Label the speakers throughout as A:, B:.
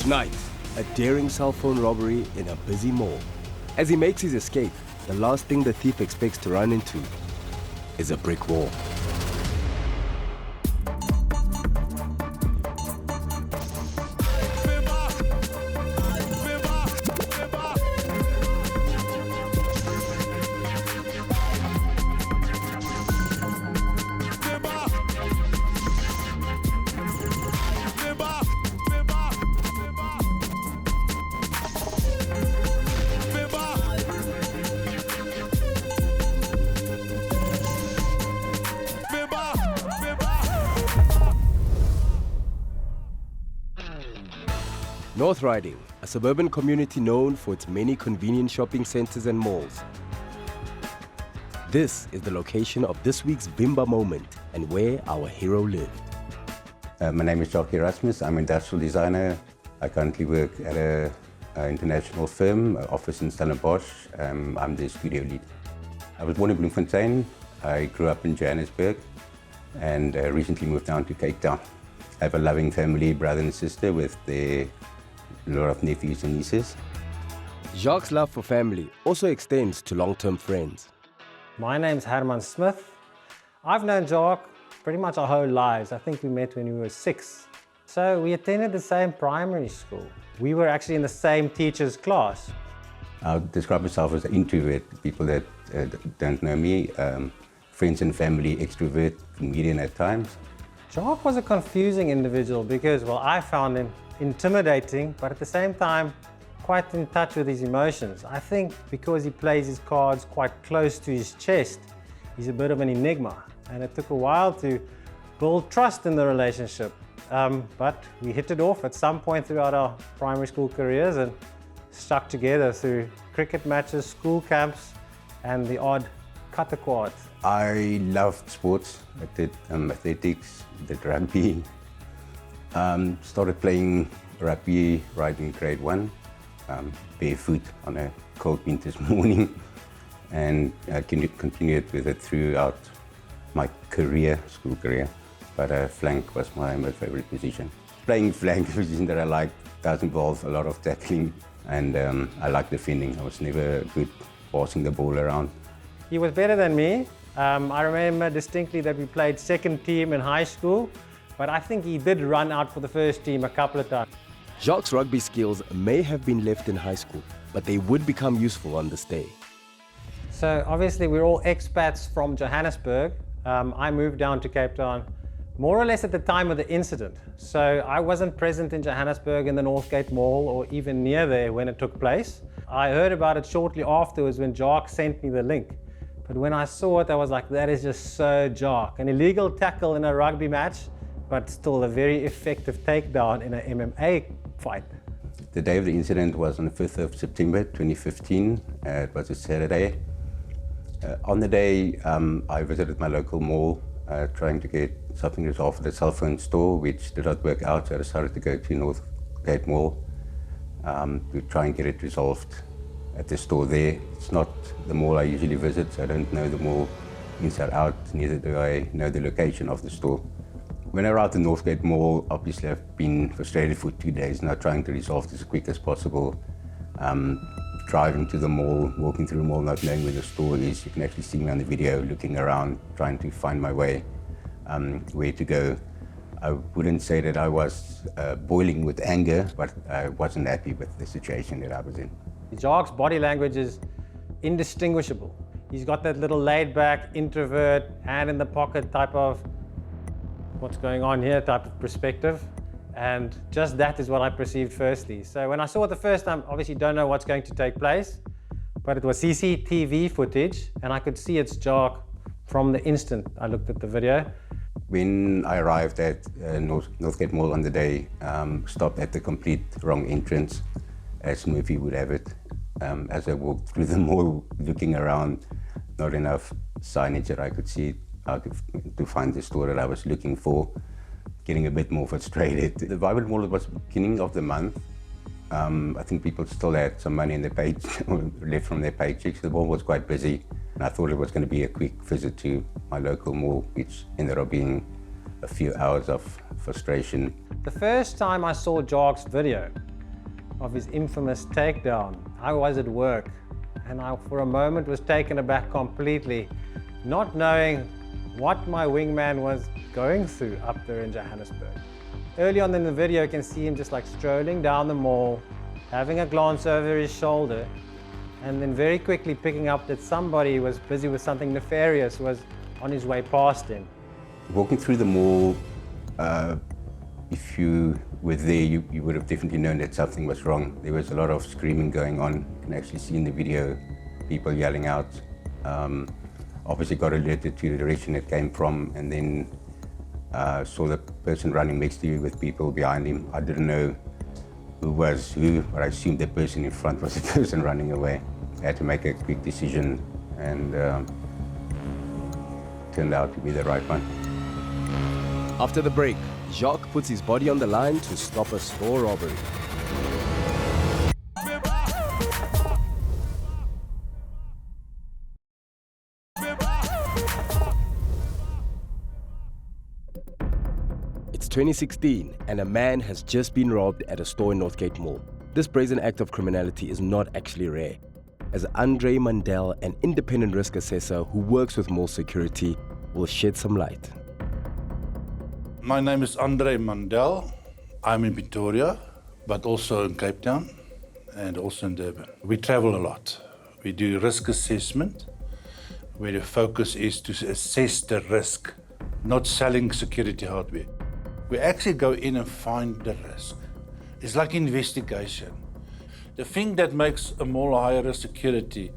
A: Tonight, a daring cell phone robbery in a busy mall. As he makes his escape, the last thing the thief expects to run into is a brick wall. North Riding, a suburban community known for its many convenient shopping centers and malls. This is the location of this week's Bimba moment and where our hero lived.
B: My name is Jacques Erasmus. I'm an industrial designer. I currently work at an international firm, office in Stellenbosch. I'm the studio lead. I was born in Bloemfontein. I grew up in Johannesburg and recently moved down to Cape Town. I have a loving family, brother and sister with a lot of nephews and nieces.
A: Jacques' love for family also extends to long-term friends.
C: My name's Herman Smith. I've known Jacques pretty much our whole lives. I think we met when we were 6. So we attended the same primary school. We were actually in the same teacher's class.
B: I would describe myself as an introvert. People that don't know me, friends and family, extrovert, comedian at times.
C: Jacques was a confusing individual because, well, I found him intimidating, but at the same time, quite in touch with his emotions. I think because he plays his cards quite close to his chest, he's a bit of an enigma. And it took a while to build trust in the relationship. But we hit it off at some point throughout our primary school careers and stuck together through cricket matches, school camps, and the odd kataquad.
B: I loved sports. I did athletics, did rugby. Started playing rugby right in grade 1, barefoot on a cold winter's morning, and continued with it throughout my career, school career. But flank was my favorite position. Playing flank, the position that I liked, does involve a lot of tackling, and I like defending. I was never good passing the ball around.
C: He was better than me. I remember distinctly that we played second team in high school, but I think he did run out for the first team a couple of times.
A: Jacques' rugby skills may have been left in high school, but they would become useful on this day.
C: So obviously we're all expats from Johannesburg. I moved down to Cape Town more or less at the time of the incident. So I wasn't present in Johannesburg in the Northgate Mall or even near there when it took place. I heard about it shortly afterwards when Jacques sent me the link. But when I saw it, I was like, that is just so Jacques. An illegal tackle in a rugby match, but still a very effective takedown in an MMA fight.
B: The day of the incident was on the 5th of September 2015. It was a Saturday. On the day, I visited my local mall, trying to get something resolved at the cell phone store, which did not work out, so I decided to go to Northgate Mall to try and get it resolved at the store there. It's not the mall I usually visit, so I don't know the mall inside out, neither do I know the location of the store. When I arrived at Northgate Mall, obviously I've been frustrated for 2 days now, trying to resolve this as quick as possible. Driving to the mall, walking through the mall, not knowing where the store is. You can actually see me on the video looking around, trying to find my way, where to go. I wouldn't say that I was boiling with anger, but I wasn't happy with the situation that I was in.
C: Jacques' body language is indistinguishable. He's got that little laid-back, introvert, hand in the pocket type of what's going on here type of perspective. And just that is what I perceived firstly. So when I saw it the first time, obviously don't know what's going to take place, but it was CCTV footage and I could see it's Jacques from the instant I looked at the video.
B: When I arrived at Northgate Mall on the day, stopped at the complete wrong entrance, as Murphy would have it. As I walked through the mall, looking around, not enough signage that I could see how to find the store that I was looking for. Getting a bit more frustrated. The Vibrant Mall was beginning of the month. I think people still had some money in their page left from their paychecks. The mall was quite busy, and I thought it was going to be a quick visit to my local mall, which ended up being a few hours of frustration.
C: The first time I saw Jacques' video, of his infamous takedown. I was at work and I, for a moment, was taken aback completely, not knowing what my wingman was going through up there in Johannesburg. Early on in the video, you can see him just like strolling down the mall, having a glance over his shoulder, and then very quickly picking up that somebody was busy with something nefarious, was on his way past him.
B: Walking through the mall, if you were there, you would have definitely known that something was wrong. There was a lot of screaming going on. You can actually see in the video people yelling out. Obviously got alerted to the direction it came from, and then saw the person running next to you with people behind him. I didn't know who was who, but I assumed the person in front was the person running away. I had to make a quick decision, and turned out to be the right one.
A: After the break, Jacques puts his body on the line to stop a store robbery. It's 2016 and a man has just been robbed at a store in Northgate Mall. This brazen act of criminality is not actually rare, as Andre Mandel, an independent risk assessor who works with mall security, will shed some light.
D: My name is Andre Mandel. I'm in Pretoria, but also in Cape Town and also in Durban. We travel a lot. We do risk assessment, where the focus is to assess the risk, not selling security hardware. We actually go in and find the risk. It's like investigation. The thing that makes a mall higher risk security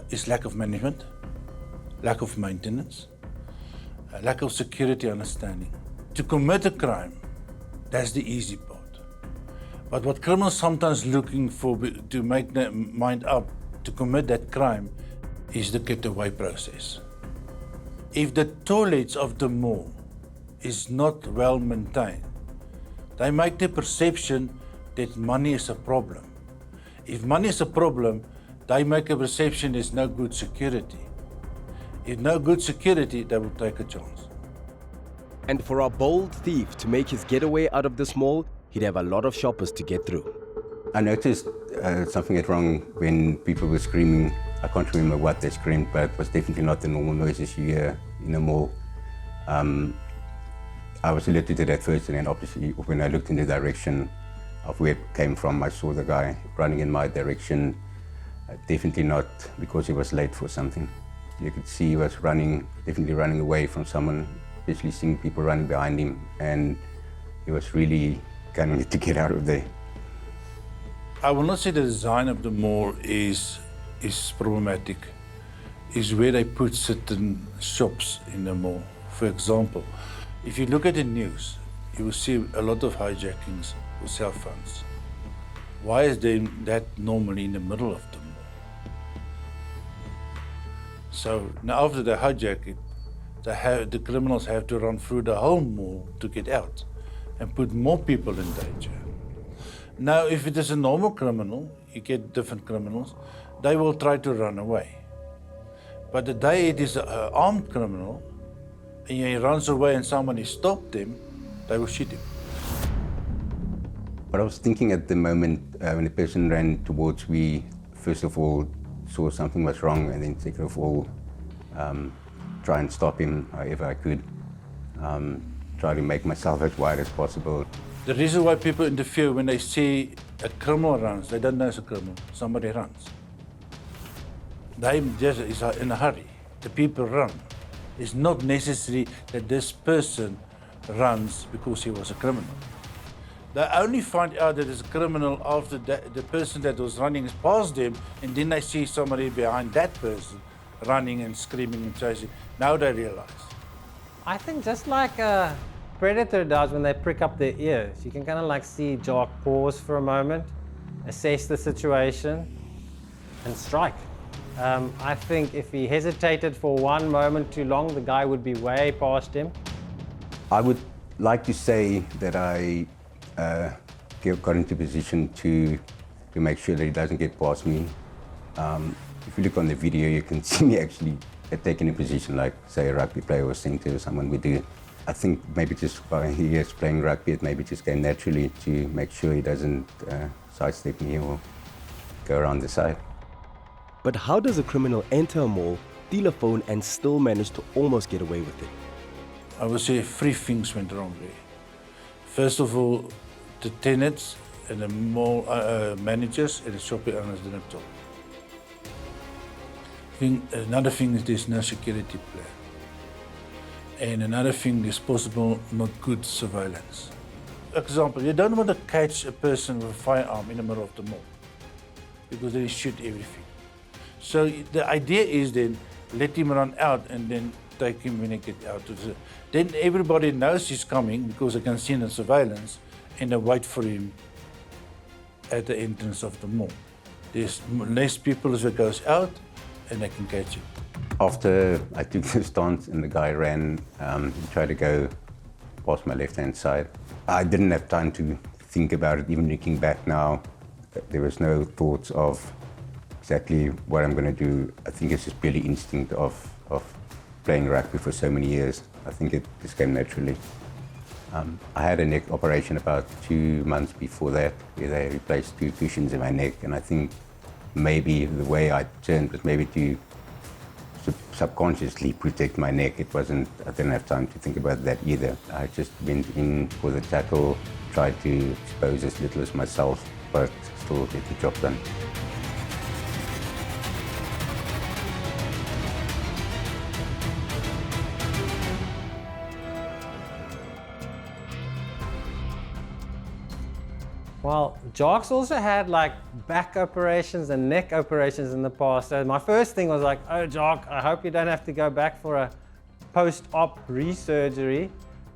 D: is lack of management, lack of maintenance, lack of security understanding. To commit a crime, that's the easy part. But what criminals sometimes looking for to make their mind up to commit that crime is the getaway process. If the toilets of the mall is not well maintained, they make the perception that money is a problem. If money is a problem, they make a perception there's no good security. If no good security, they will take a chance.
A: And for our bold thief to make his getaway out of this mall, he'd have a lot of shoppers to get through.
B: I noticed something went wrong when people were screaming. I can't remember what they screamed, but it was definitely not the normal noises you hear in a mall. I was alerted to that first, and then obviously when I looked in the direction of where it came from, I saw the guy running in my direction. Definitely not because he was late for something. You could see he was running, definitely running away from someone, especially seeing people running behind him, and he was really gunning to get out of there.
D: I will not say the design of the mall is problematic. It's where they put certain shops in the mall. For example, if you look at the news, you will see a lot of hijackings with cell phones. Why is that normally in the middle of the mall? So now after they hijack it, the criminals have to run through the whole mall to get out and put more people in danger. Now, if it is a normal criminal, you get different criminals, they will try to run away. But the day it is an armed criminal, and he runs away and somebody stopped him, they will shoot him.
B: But I was thinking at the moment when the person ran towards me, first of all, saw something was wrong, and then second of all, try and stop him however I could. Try to make myself as wide as possible.
D: The reason why people interfere when they see a criminal runs, they don't know it's a criminal, somebody runs. They just is in a hurry. The people run. It's not necessary that this person runs because he was a criminal. They only find out that it's a criminal after the person that was running is past them, and then they see somebody behind that person running and screaming and chasing. Now they realize.
C: I think just like a predator does when they prick up their ears, you can kind of like see Jacques pause for a moment, assess the situation, and strike. I think if he hesitated for one moment too long, the guy would be way past him.
B: I would like to say that I got into position to make sure that he doesn't get past me. If you look on the video, you can see me actually taking a position like, say, a rugby player or centre or someone would do. I think maybe just while he is playing rugby, it maybe just came naturally to make sure he doesn't sidestep me or go around the side.
A: But how does a criminal enter a mall, steal a phone, and still manage to almost get away with it?
D: I would say 3 things went wrong there. First of all, the tenants and the mall managers and the shopping owners didn't talk. Another thing is there's no security plan. And another thing is possible not good surveillance. Example, you don't want to catch a person with a firearm in the middle of the mall because they shoot everything. So the idea is then let him run out and then take him when he gets out. Then everybody knows he's coming because they can see in the surveillance and they wait for him at the entrance of the mall. There's less people as it goes out and they can catch him.
B: After I took the stance and the guy ran, he tried to go past my left-hand side. I didn't have time to think about it, even looking back now. There was no thoughts of exactly what I'm going to do. I think it's just purely instinct of playing rugby for so many years. I think it just came naturally. I had a neck operation about 2 months before that, where they replaced 2 cushions in my neck, and I think maybe the way I turned was maybe to subconsciously protect my neck. I didn't have time to think about that either. I just went in for the tackle, tried to expose as little as myself, but still get the job done.
C: Well, Jacques also had like back operations and neck operations in the past. So my first thing was like, oh Jacques, I hope you don't have to go back for a post-op resurgery.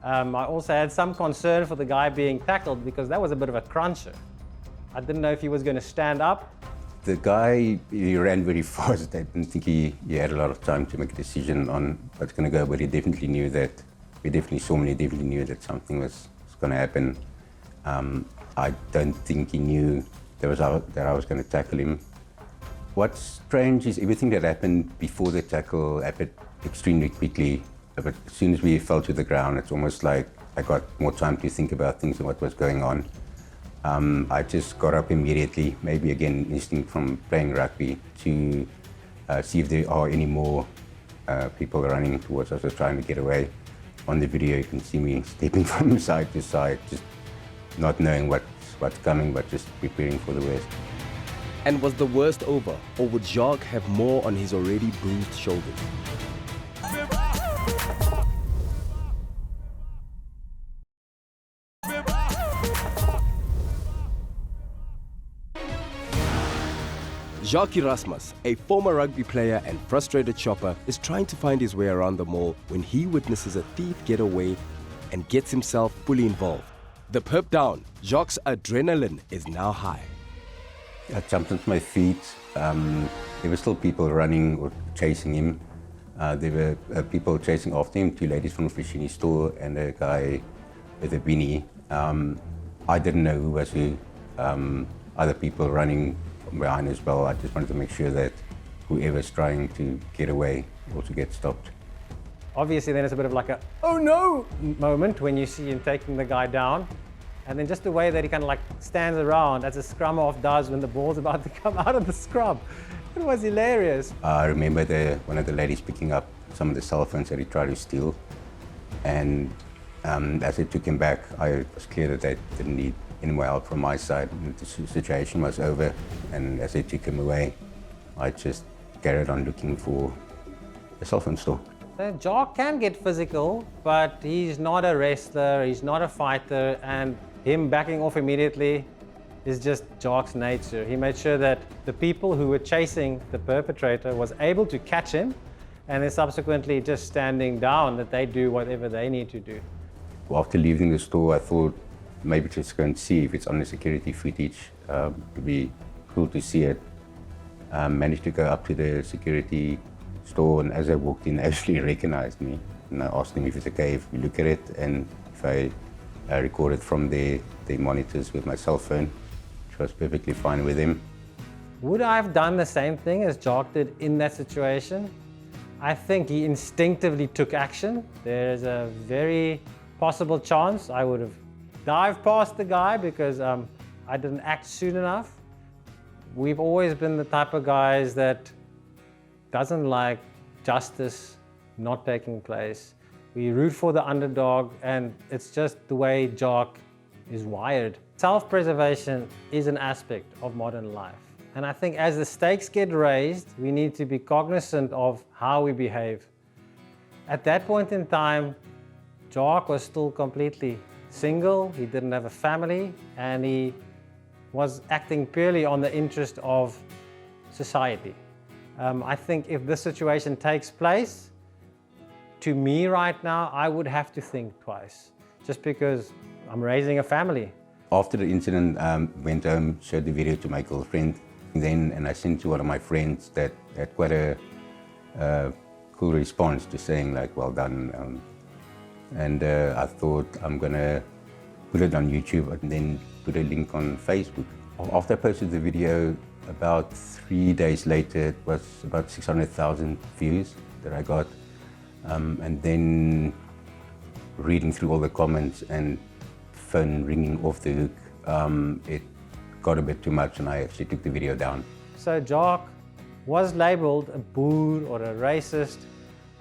C: I also had some concern for the guy being tackled because that was a bit of a cruncher. I didn't know if he was going to stand up.
B: The guy, he ran very fast. I didn't think he had a lot of time to make a decision on what's going to go, but he definitely knew that, he definitely knew that something was going to happen. I don't think he knew that I was going to tackle him. What's strange is everything that happened before the tackle happened extremely quickly. But as soon as we fell to the ground, it's almost like I got more time to think about things and what was going on. I just got up immediately, maybe again instinct from playing rugby, to see if there are any more people running towards us or trying to get away. On the video you can see me stepping from side to side, just not knowing what's coming, but just preparing for the worst.
A: And was the worst over, or would Jacques have more on his already bruised shoulders? Jacques Erasmus, a former rugby player and frustrated shopper, is trying to find his way around the mall when he witnesses a thief get away and gets himself fully involved. The perp down, Jacques' adrenaline is now high.
B: I jumped onto my feet. There were still people running or chasing him. There were people chasing after him, 2 ladies from the Freshini store and a guy with a beanie. I didn't know who was who. Other people running behind as well. I just wanted to make sure that whoever's trying to get away also gets stopped.
C: Obviously then it's a bit of like a, oh no moment when you see him taking the guy down. And then just the way that he kind of like stands around as a scrum half does when the ball's about to come out of the scrum. It was hilarious.
B: I remember one of the ladies picking up some of the cell phones that he tried to steal. And as I took him back, I was clear that they didn't need any more help from my side. The situation was over. And as I took him away, I just carried on looking for a cell phone store.
C: Jacques can get physical, but he's not a wrestler, he's not a fighter, and him backing off immediately is just Jacques' nature. He made sure that the people who were chasing the perpetrator was able to catch him, and then subsequently just standing down, that they do whatever they need to do.
B: After leaving the store, I thought maybe just go and see if it's on the security footage. It would be cool to see it. Managed to go up to the security store, and as I walked in, they actually recognized me. And I asked them if it's okay if we look at it and if I recorded from their monitors with my cell phone, which was perfectly fine with them.
C: Would I have done the same thing as Jacques did in that situation? I think he instinctively took action. There's a very possible chance I would have dived past the guy because I didn't act soon enough. We've always been the type of guys that doesn't like justice not taking place. We root for the underdog, and it's just the way Jacques is wired. Self-preservation is an aspect of modern life. And I think as the stakes get raised, we need to be cognizant of how we behave. At that point in time, Jacques was still completely single, he didn't have a family, and he was acting purely on the interest of society. I think if this situation takes place, to me right now, I would have to think twice, just because I'm raising a family.
B: After the incident, went home, showed the video to my girlfriend, and I sent to one of my friends that had quite a cool response to saying like, well done. I thought I'm gonna put it on YouTube and then put a link on Facebook. After I posted the video, about 3 days later, it was about 600,000 views that I got. And then reading through all the comments and phone ringing off the hook, it got a bit too much and I actually took the video down.
C: So Jacques was labeled a boor or a racist,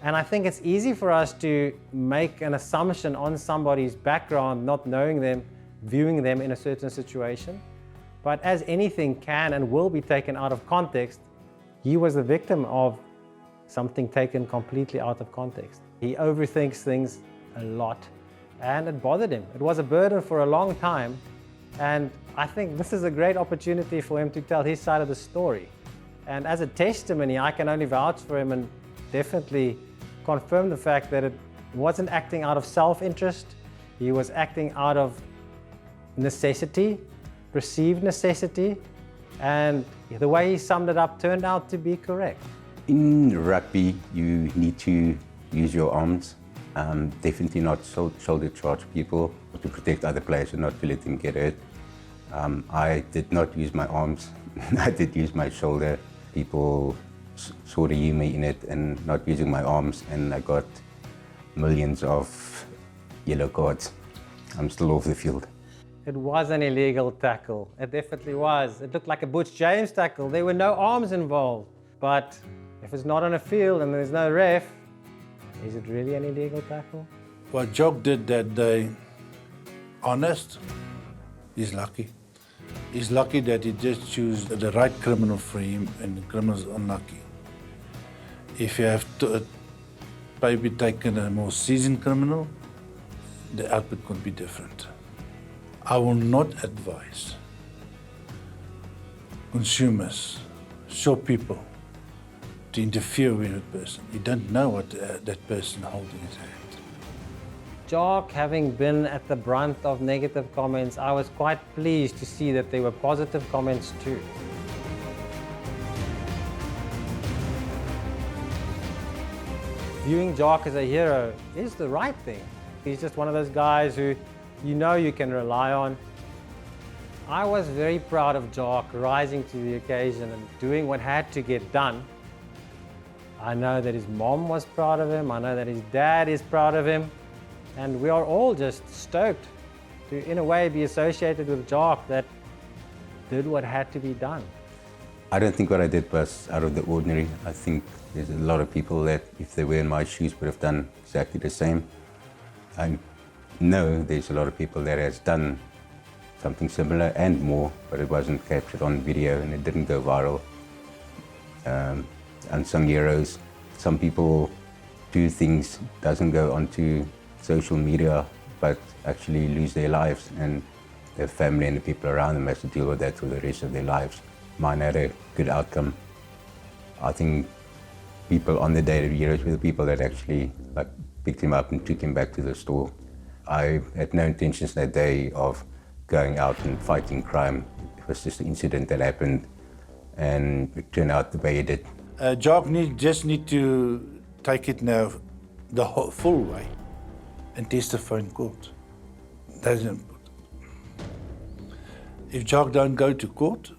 C: and I think it's easy for us to make an assumption on somebody's background, not knowing them, viewing them in a certain situation. But as anything can and will be taken out of context, he was the victim of something taken completely out of context. He overthinks things a lot, and it bothered him. It was a burden for a long time, and I think this is a great opportunity for him to tell his side of the story. And as a testimony, I can only vouch for him and definitely confirm the fact that it wasn't acting out of self-interest. He was acting out of necessity, perceived necessity, and the way he summed it up turned out to be correct.
B: In rugby, you need to use your arms, definitely not shoulder charge people, to protect other players and not to let them get hurt. I did not use my arms, I did use my shoulder. People saw the humor in it and not using my arms, and I got millions of yellow cards. I'm still off the field.
C: It was an illegal tackle, it definitely was. It looked like a Butch James tackle, there were no arms involved. But if it's not on a field and there's no ref, is it really an illegal tackle?
D: What Jacques did that day, honest, he's lucky. He's lucky that he just chose the right criminal for him, and the criminal's unlucky. If you have to maybe taken a more seasoned criminal, the output could be different. I will not advise consumers, shop people, to interfere with a person. You don't know what that person holding his hand.
C: Jacques, having been at the brunt of negative comments, I was quite pleased to see that there were positive comments too. Viewing Jacques as a hero is the right thing. He's just one of those guys who you know you can rely on. I was very proud of Jacques rising to the occasion and doing what had to get done. I know that his mom was proud of him, I know that his dad is proud of him, and we are all just stoked to, in a way, be associated with Jacques that did what had to be done.
B: I don't think what I did was out of the ordinary. I think there's a lot of people that, if they were in my shoes, would have done exactly the same. I know there's a lot of people that has done something similar and more, but it wasn't captured on video and it didn't go viral. Unsung heroes. Some people do things, doesn't go onto social media, but actually lose their lives, and their family and the people around them have to deal with that for the rest of their lives. Mine had a good outcome. I think people on the day, the heroes were the people that actually picked him up and took him back to the store. I had no intentions that day of going out and fighting crime. It was just an incident that happened, and it turned out the way it did.
D: Jacques just need to take it now the full way and testify in court. That's important. If Jacques don't go to court,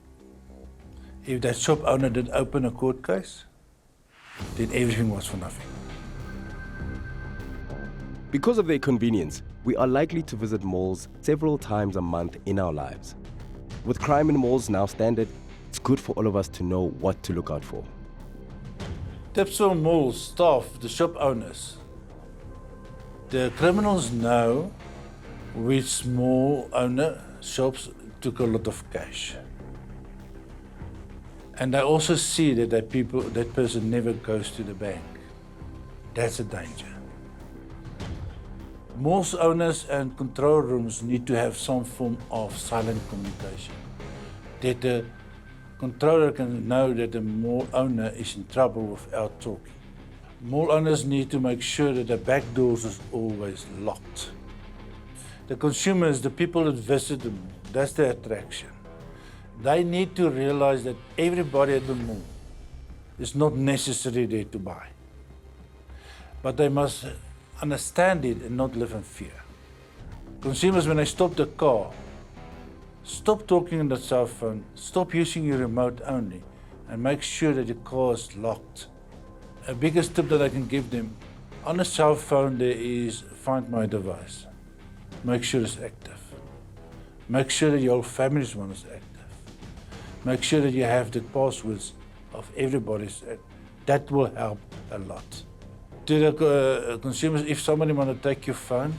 D: if that shop owner did open a court case, then everything was for nothing.
A: Because of their convenience, we are likely to visit malls several times a month in our lives. With crime in malls now standard, it's good for all of us to know what to look out for.
D: Tipsville Mall staff, the shop owners, the criminals know which small owner shops took a lot of cash. And they also see that that person never goes to the bank. That's a danger. Malls owners and control rooms need to have some form of silent communication. That the controller can know that the mall owner is in trouble without talking. Mall owners need to make sure that the back doors is always locked. The consumers, the people that visit the mall, that's the attraction. They need to realize that everybody at the mall is not necessarily there to buy. But they must understand it and not live in fear. Consumers, when they stop the car, stop talking on the cell phone, stop using your remote only, and make sure that your car is locked. A biggest tip that I can give them, on a cell phone there is Find My Device. Make sure it's active. Make sure that your whole family's one is active. Make sure that you have the passwords of everybody's. That will help a lot. To the consumers, if somebody wants to take your phone,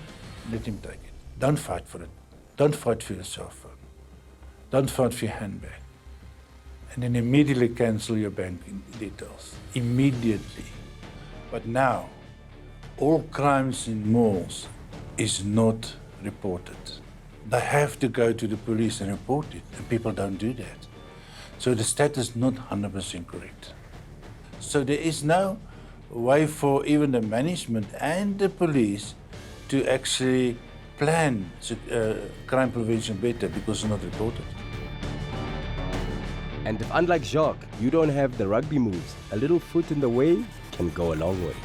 D: let him take it. Don't fight for it. Don't fight for your cell phone. Don't fight for your handbag. And then immediately cancel your bank details. Immediately. But now, all crimes in malls is not reported. They have to go to the police and report it, and people don't do that. So the stat is not 100% correct. So there is no way for even the management and the police to actually plan crime prevention better because it's not reported.
A: And if unlike Jacques, you don't have the rugby moves, a little foot in the way can go a long way.